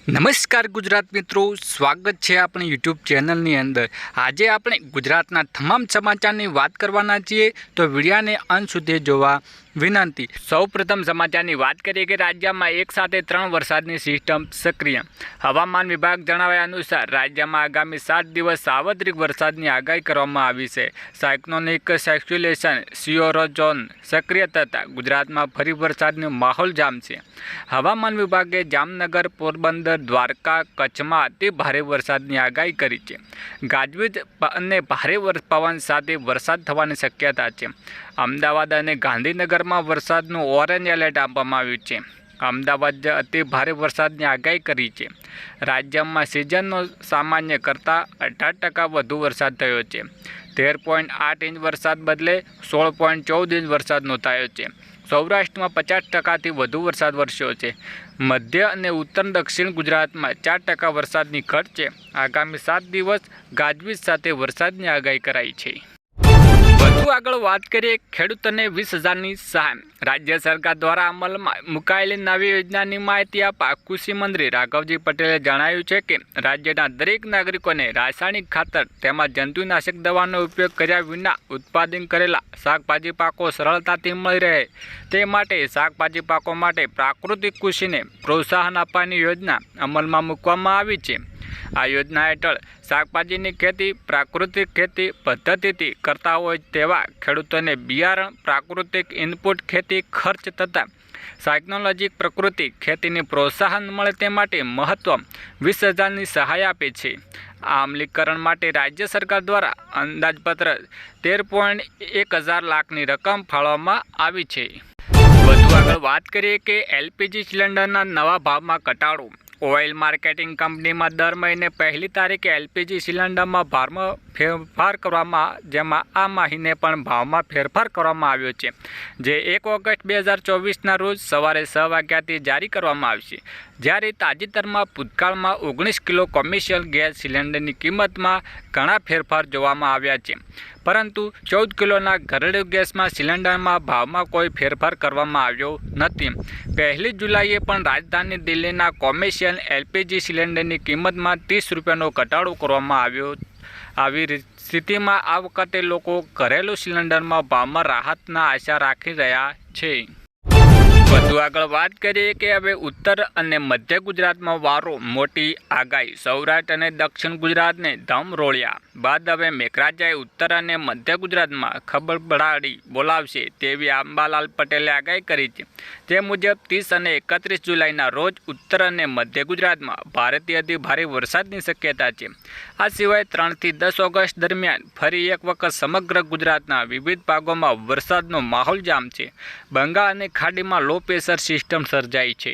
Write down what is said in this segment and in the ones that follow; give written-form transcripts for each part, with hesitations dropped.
નમસ્કાર ગુજરાત મિત્રો, સ્વાગત છે આપણી યુટ્યુબ ચેનલની અંદર। આજે આપણે ગુજરાતના તમામ સમાચારની વાત કરવાના છીએ, તો વિડિયોને અંત સુધી જોવા વિનંતી। સૌપ્રથમ સમાચારની વાત કરીએ કે રાજ્યમાં એક સાથે 3 વરસાદની સિસ્ટમ સક્રિય। હવામાન વિભાગ જણાવ્યા અનુસાર રાજ્યમાં આગામી 7 દિવસ સાર્વત્રિક વરસાદની આગાહી કરવામાં આવી છે। સાયક્લોનિક સર્ક્યુલેશન સિયોરોઝોન સક્રિય થતાં ગુજરાતમાં ફરી વરસાદનો માહોલ જામશે। હવામાન વિભાગે જામનગર, પોરબંદર, દ્વારકા, કચ્છમાં અતિ ભારે વરસાદની આગાહી કરી છે। ગાજવીજ અને ભારે પવન સાથે વરસાદ થવાની શક્યતા છે। અમદાવાદ અને ગાંધીનગરમાં વરસાદનું ઓરેન્જ એલર્ટ આપવામાં આવ્યું છે। અમદાવાદ અતિ ભારે વરસાદની આગાહી કરી છે। રાજ્યમાં સિઝનનો સામાન્ય કરતાં 18% વધુ વરસાદ થયો છે। 13.8 ઇંચ વરસાદ બદલે 16.14 ઇંચ વરસાદ નોંધાયો છે। સૌરાષ્ટ્રમાં 50%થી વધુ વરસાદ વરસ્યો છે। મધ્ય અને ઉત્તર દક્ષિણ ગુજરાતમાં 4% વરસાદની ઘટ છે। આગામી 7 દિવસ ગાજવીજ સાથે વરસાદની આગાહી કરાઈ છે। વધુ આગળ વાત કરીએ, ખેડૂતોને 20,000ની સહાય। રાજ્ય સરકાર દ્વારા અમલમાં મુકાયેલી નવી યોજનાની માહિતી આપતા કૃષિ મંત્રી રાઘવજી પટેલે જણાવ્યું છે કે રાજ્યના દરેક નાગરિકોને રાસાયણિક ખાતર તેમજ જંતુનાશક દવાનો ઉપયોગ કર્યા વિના ઉત્પાદન કરેલા શાકભાજી પાકો સરળતાથી મળી રહે તે માટે શાકભાજી પાકો માટે પ્રાકૃતિક કૃષિને પ્રોત્સાહન આપવાની યોજના અમલમાં મૂકવામાં આવી છે। આ યોજના હેઠળ શાકભાજીની ખેતી પ્રાકૃતિક ખેતી પદ્ધતિથી કરતા હોય તેવા ખેડૂતોને બિયારણ, પ્રાકૃતિક ઇનપુટ ખેતી ખર્ચ તથા સાયક્લોનોલોજી પ્રકૃતિ ખેતીને પ્રોત્સાહન મળે તે માટે મહત્વ 20,000ની સહાય આપે છે। આ અમલીકરણ માટે રાજ્ય સરકાર દ્વારા અંદાજપત્ર 13.1 લાખની રકમ ફાળવવામાં આવી છે। વધુ આગળ વાત કરીએ કે એલપીજી સિલિન્ડરના નવા ભાવમાં ઘટાડો। ઓઇલ માર્કેટિંગ કંપનીમાં દર મહિને 1લી તારીખે એલપીજી સિલિન્ડરમાં ભાવમાં ફેરફાર કરવામાં, જેમાં આ મહિને પણ ભાવમાં ફેરફાર કરવામાં આવ્યો છે, જે 1 ઓગસ્ટ 2024ના રોજ સવારે 6 વાગ્યાથી જારી કરવામાં આવશે। જ્યારે તાજેતરમાં ભૂતકાળમાં 19 કિલો કોમર્શિયલ ગેસ સિલિન્ડરની કિંમતમાં ઘણા ફેરફાર જોવામાં આવ્યા છે, પરંતુ 14 કિલોના ઘરેલું ગેસમાં સિલિન્ડરમાં ભાવમાં કોઈ ફેરફાર કરવામાં આવ્યો નથી। 1 જુલાઈએ પણ રાજધાની દિલ્હીના કોમર્શિયલ એલપીજી સિલિન્ડરની કિંમતમાં 30 રૂપિયાનો ઘટાડો કરવામાં આવ્યો। આવી સ્થિતિમાં આ વખતે લોકો ઘરેલું સિલિન્ડરમાં ભાવમાં રાહતના આશા રાખી રહ્યા છે। વધુ આગળ વાત કરીએ કે હવે ઉત્તર અને મધ્ય ગુજરાતમાં વારો મોટી આગાહી। સૌરાષ્ટ્ર અને દક્ષિણ ગુજરાતને ધમરોળ્યા બાદ હવે મેઘરાજાએ ઉત્તર અને મધ્ય ગુજરાતમાં ખળબળાટી બોલાવશે તેવી અંબાલાલ પટેલે આગાહી કરી છે। તે મુજબ 30 અને 31 જુલાઈના રોજ ઉત્તર અને મધ્ય ગુજરાતમાં ભારેથી અતિ ભારે વરસાદની શક્યતા છે। આ સિવાય 3થી 10 ઓગસ્ટ દરમિયાન ફરી એક વખત સમગ્ર ગુજરાતના વિવિધ ભાગોમાં વરસાદનો માહોલ જામશે। બંગાળ અને ખાડીમાં લો પ્રેશર સિસ્ટમ સર્જાઈ છે।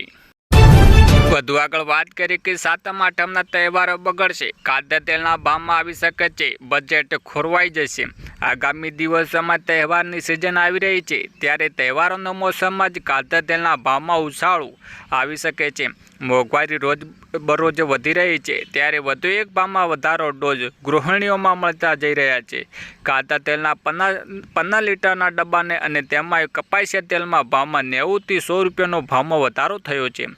વધુ આગળ વાત કરીએ કે સાતમ આઠમના તહેવારો બગડશે, ખાદ્ય તેલના ભાવમાં આવી શકે છે, બજેટ ખોરવાઈ જશે। આગામી દિવસોમાં તહેવારની સિઝન આવી રહી છે, ત્યારે તહેવારોના મોસમમાં જ ખાદ્ય તેલના ભાવમાં ઉછાળો આવી શકે છે। મોંઘવારી રોજ વધી રહી છે, ત્યારે વધુ એક ભાવમાં વધારો ડોઝ ગૃહિણીઓમાં મળતા જઈ રહ્યા છે। ખાદ્ય તેલના 15 લીટરના ડબ્બાને અને તેમાં કપાસિયા તેલમાં ભાવમાં 90થી 100 રૂપિયાનો ભાવમાં વધારો થયો છે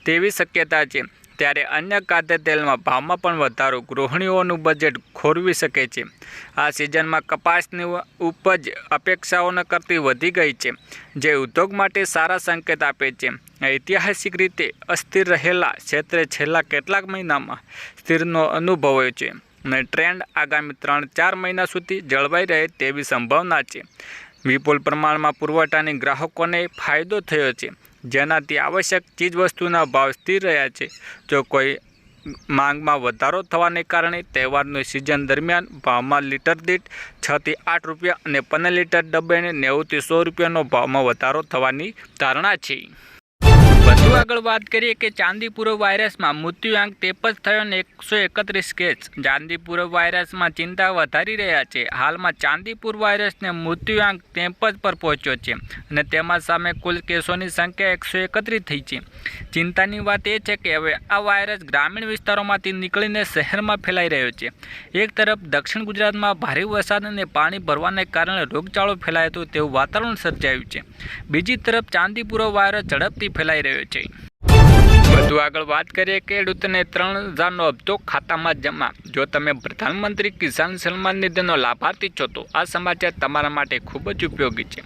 તેવી શક્યતા છે, ત્યારે અન્ય ખાદ્ય તેલમાં ભાવમાં પણ વધારો ગૃહિણીઓનું બજેટ ખોરવી શકે છે। આ સિઝનમાં કપાસની ઉપજ અપેક્ષાઓને કરતી વધી ગઈ છે, જે ઉદ્યોગ માટે સારા સંકેત આપે છે। ઐતિહાસિક રીતે અસ્થિર રહેલા ક્ષેત્રે છેલ્લા કેટલાક મહિનામાં સ્થિરનો અનુભવ્યો છે અને ટ્રેન્ડ આગામી 3-4 મહિના સુધી જળવાઈ રહે તેવી સંભાવના છે। વિપુલ પ્રમાણમાં પુરવઠાની ગ્રાહકોને ફાયદો થયો છે, જેનાથી આવશ્યક ચીજવસ્તુના ભાવ સ્થિર રહ્યા છે। જો કોઈ માંગમાં વધારો થવાને કારણે તહેવારની સિઝન દરમિયાન ભાવમાં લીટર દીઠ 6થી 8 રૂપિયા અને 15 લીટર ડબ્બાને 90થી 100 રૂપિયાનો ભાવમાં વધારો થવાની ધારણા છે। વધુ આગળ વાત કરીએ કે ચાંદીપુર વાયરસમાં મૃત્યુઆંક 53 થયો અને 131 કેસ। ચાંદીપુર વાયરસમાં ચિંતા વધારી રહ્યા છે। હાલમાં ચાંદીપુર વાયરસને મૃત્યુઆંક 53 પર પહોંચ્યો છે અને તેમાં સામે કુલ કેસોની સંખ્યા 131 થઈ છે। ચિંતાની વાત એ છે કે હવે આ વાયરસ ગ્રામીણ વિસ્તારોમાંથી નીકળીને શહેરમાં ફેલાઈ રહ્યો છે। એક તરફ દક્ષિણ ગુજરાતમાં ભારે વરસાદ અને પાણી ભરવાને કારણે રોગચાળો ફેલાયો હતો તેવું વાતાવરણ સર્જાયું છે, બીજી તરફ ચાંદીપુર વાયરસ ઝડપથી ફેલાઈ રહ્યો છે। વધુ વધુ આગળ વાત કરીએ કે ખેડૂતને 3,000નો હપ્તો ખાતામાં જમા. જો તમે પ્રધાનમંત્રી કિસાન સન્માન નિધિનો લાભાર્થી છો તો આ સમાચાર તમારા માટે ખૂબ જ ઉપયોગી છે,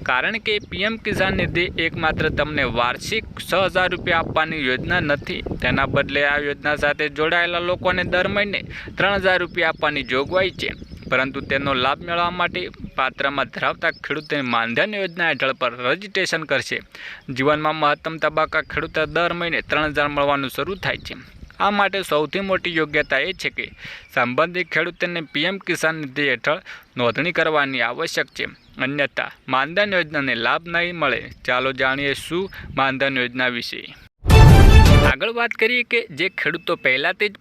કારણ કે પીએમ કિસાન નિધિ એકમાત્ર તમને વાર્ષિક 6,000 રૂપિયા આપવાની યોજના નથી. તેના બદલે આ યોજના સાથે જોડાયેલા લોકોને દર મહિને 3,000 રૂપિયા આપવાની જોગવાઈ છે. પરંતુ તેનો લાભ મેળવવા માટે પાત્રમાં ધરાવતા ખેડૂતોને માનધન યોજના હેઠળ પર રજીસ્ટ્રેશન કરશે. જીવનમાં મહત્તમ તબક્કા ખેડૂતો દર મહિને 3,000 મળવાનું શરૂ થાય છે. આ માટે સૌથી મોટી યોગ્યતા એ છે કે સંબંધિત ખેડૂતોને પીએમ કિસાન નિધિ હેઠળ નોંધણી કરવાની આવશ્યક છે, અન્યથા માનધન યોજનાને લાભ નહીં મળે. ચાલો જાણીએ શું માનધન યોજના વિશે. આગળ વાત કરીએ કે જે ખેડૂતો પહેલાથી જ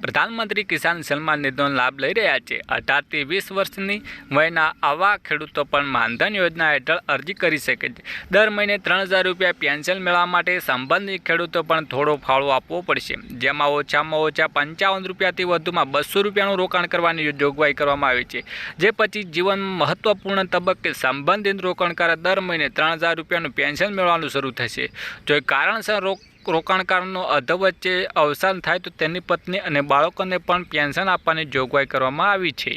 પ્રધાનમંત્રી કિસાન સન્માન નિધિનો લાભ લઈ રહ્યા છે, 18 થી 20 વર્ષની વયના આવા ખેડૂતો પણ માનધન યોજના હેઠળ અરજી કરી શકે છે. દર મહિને 3,000 રૂપિયા પેન્શન મેળવવા માટે સંબંધિત ખેડૂતો પણ થોડો ફાળો આપવો પડશે, જેમાં ઓછામાં ઓછા 55 રૂપિયાથી વધુમાં 200 રૂપિયાનું રોકાણ કરવાની જોગવાઈ કરવામાં આવી છે. જે પછી જીવનમાં મહત્વપૂર્ણ તબક્કે સંબંધિત રોકાણકાર દર મહિને 3,000 રૂપિયાનું પેન્શન મેળવવાનું શરૂ થશે. જો કારણસર રોકાણકારનો અધવચ્ચે અવસાન થાય તો તેની પત્ની અને બાળકોને પણ પેન્શન આપવાની જોગવાઈ કરવામાં આવી છે.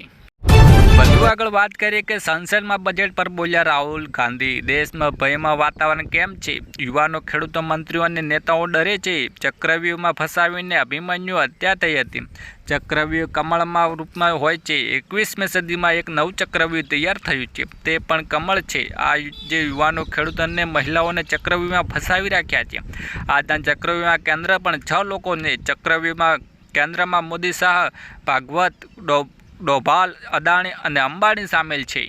વધુ આગળ વાત કરીએ કે સંસદમાં બજેટ પર બોલ્યા રાહુલ ગાંધી. દેશમાં ભયમાં વાતાવરણ કેમ છે? યુવાનો, ખેડૂતો, મંત્રીઓ અને નેતાઓ ડરે છે. ચક્રવ્યૂહમાં ફસાવીને અભિમન્યુ હત્યા થઈ હતી. ચક્રવ્યૂહ કમળમાં રૂપમાં હોય છે. 21મી સદીમાં એક નવું ચક્રવ્યૂહ તૈયાર થયું છે, તે પણ કમળ છે. આ જે યુવાનો, ખેડૂતો અને મહિલાઓને ચક્રવ્યૂહમાં ફસાવી રાખ્યા છે. આજના ચક્રવ્યૂહમાં કેન્દ્ર પણ 6 લોકોને ચક્રવ્યૂહમાં કેન્દ્રમાં મોદી, શાહ, ભાગવત, ડોભાલ, અદાણી અને અંબાણી સામેલ છે.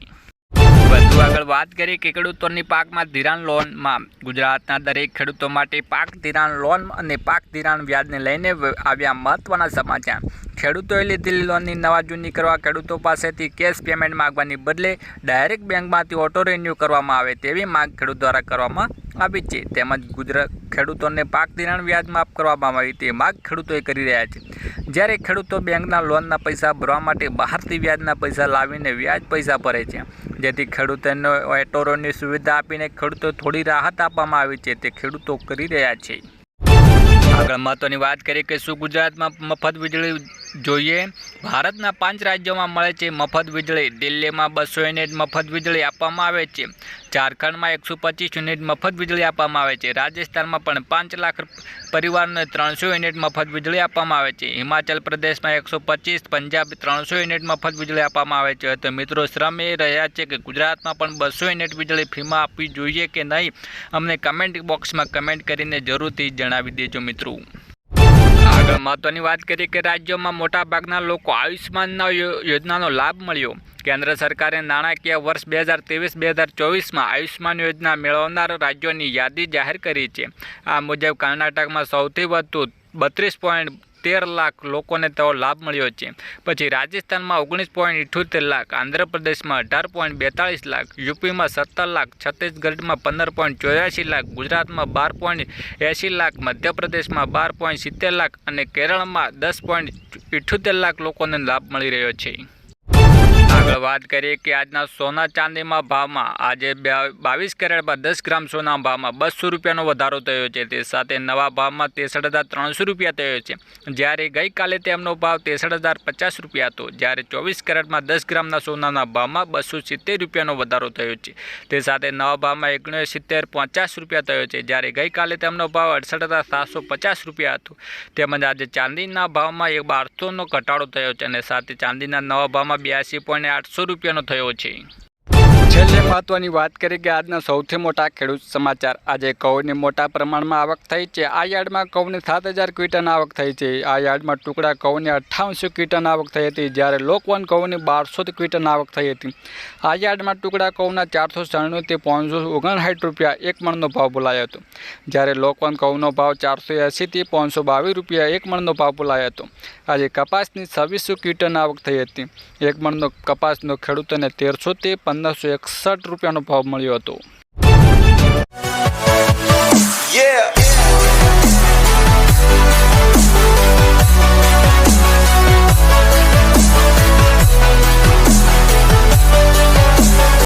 વધુ આગળ વાત કરીએ કે ખેડૂતોની પાકમાં ધિરાણ લોનમાં ગુજરાતના દરેક ખેડૂતો માટે પાક ધિરાણ લોન અને પાક ધિરાણ વ્યાજને લઈને આવ્યા મહત્વના સમાચાર. ખેડૂતોએ લીધેલી લોનની નવા જૂની કરવા ખેડૂતો પાસેથી કેશ પેમેન્ટ માંગવાની બદલે ડાયરેક્ટ બેંકમાંથી ઓટો રિન્યૂ કરવામાં આવે તેવી માંગ ખેડૂત દ્વારા કરવામાં આવી છે. તેમજ ખેડૂતોને પાક ધિરાણ વ્યાજ માફ કરવામાં આવે તે માંગ ખેડૂતોએ કરી રહ્યા છે. જ્યારે ખેડૂતો બેંકના લોનના પૈસા ભરવા માટે બહારથી વ્યાજના પૈસા લાવીને વ્યાજ પૈસા ભરે છે, જેથી ખેડૂતોને ઓટોની સુવિધા આપીને ખેડૂતો થોડી રાહત આપવામાં આવી છે, તે ખેડૂતો કરી રહ્યા છે. આગળ મહત્વની વાત કરીએ કે શું ગુજરાતમાં મફત વીજળી જોઈએ? ભારતના 5 રાજ્યોમાં મળે છે મફત વીજળી. દિલ્હીમાં 200 યુનિટ મફત વીજળી આપવામાં આવે છે. ઝારખંડમાં 125 યુનિટ મફત વીજળી આપવામાં આવે છે. રાજસ્થાનમાં પણ 5 લાખ પરિવારને 300 યુનિટ મફત વીજળી આપવામાં આવે છે. હિમાચલ પ્રદેશમાં 125, પંજાબ 300 યુનિટ મફત વીજળી આપવામાં આવે છે. તો મિત્રો, શ્રમ એ રહ્યા છે કે ગુજરાતમાં પણ 200 યુનિટ વીજળી ફ્રીમાં આપવી જોઈએ કે નહીં? અમને કમેન્ટ બોક્સમાં કમેન્ટ કરીને જરૂરથી જણાવી દેજો મિત્રો. આગળ મહત્વની વાત કરીએ કે રાજ્યોમાં મોટાભાગના લોકો આયુષ્માન યોજનાનો લાભ મળ્યો. કેન્દ્ર સરકારે નાણાકીય વર્ષ 2023-2024માં આયુષ્માન યોજના મેળવનાર રાજ્યોની યાદી જાહેર કરી છે. આ મુજબ કર્ણાટકમાં સૌથી વધુ 32.13 લાખ લોકોને તેવો લાભ મળ્યો છે. પછી રાજસ્થાનમાં 19.78 લાખ, આંધ્રપ્રદેશમાં 18.42 લાખ, યુપીમાં 17 લાખ, છત્તીસગઢમાં 15.84 લાખ, ગુજરાતમાં 12.80 લાખ, મધ્યપ્રદેશમાં 12.70 લાખ અને કેરળમાં 10.78 લાખ લોકોને લાભ મળી રહ્યો છે. આગળ વાત કરીએ કે આજના સોના ચાંદીમાં ભાવમાં આજે 22 કેરેટમાં 10 ગ્રામ સોના ભાવમાં 200 રૂપિયાનો વધારો થયો છે. તે સાથે નવા ભાવમાં 63,300 રૂપિયા થયો છે, જ્યારે ગઈકાલે તેમનો ભાવ 63,050 રૂપિયા હતો. જ્યારે 24 કેરેટમાં 10 ગ્રામના સોનાના ભાવમાં 270 રૂપિયાનો વધારો થયો છે. તે સાથે નવા ભાવમાં 69,50 રૂપિયા થયો છે, જ્યારે ગઈકાલે તેમનો ભાવ 68,750 રૂપિયા હતો. તેમજ આજે ચાંદીના ભાવમાં 1200નો ઘટાડો થયો છે અને સાથે ચાંદીના નવા ભાવમાં 82.800 રૂપિયાનો થયો છે. છેલ્લે મહત્વની વાત કરીએ કે આજના સૌથી મોટા ખેડૂત સમાચાર. આજે ઘઉંની મોટા પ્રમાણમાં આવક થઈ છે. આ યાર્ડમાં ઘઉંની 7,000 ક્વિન્ટલ આવક થઈ છે. આ યાર્ડમાં ટુકડા ઘઉંની 5800 ક્વિન્ટલ આવક થઈ હતી, જ્યારે લોકવન ઘઉંની 1200 ક્વિન્ટલ આવક થઈ હતી. આ યાર્ડમાં ટુકડા ઘઉંના 496 થી 559 રૂપિયા એક મણનો ભાવ બોલાયો હતો, જ્યારે લોકવન ઘઉંનો ભાવ 480 થી 522 રૂપિયા એક મણનો ભાવ બોલાયો હતો. આજે કપાસની 2600 ક્વિન્ટલ આવક થઈ હતી. એક મણનો કપાસનો ખેડૂતોને 1300 થી 1561 રૂપિયાનો ભાવ મળ્યો હતો.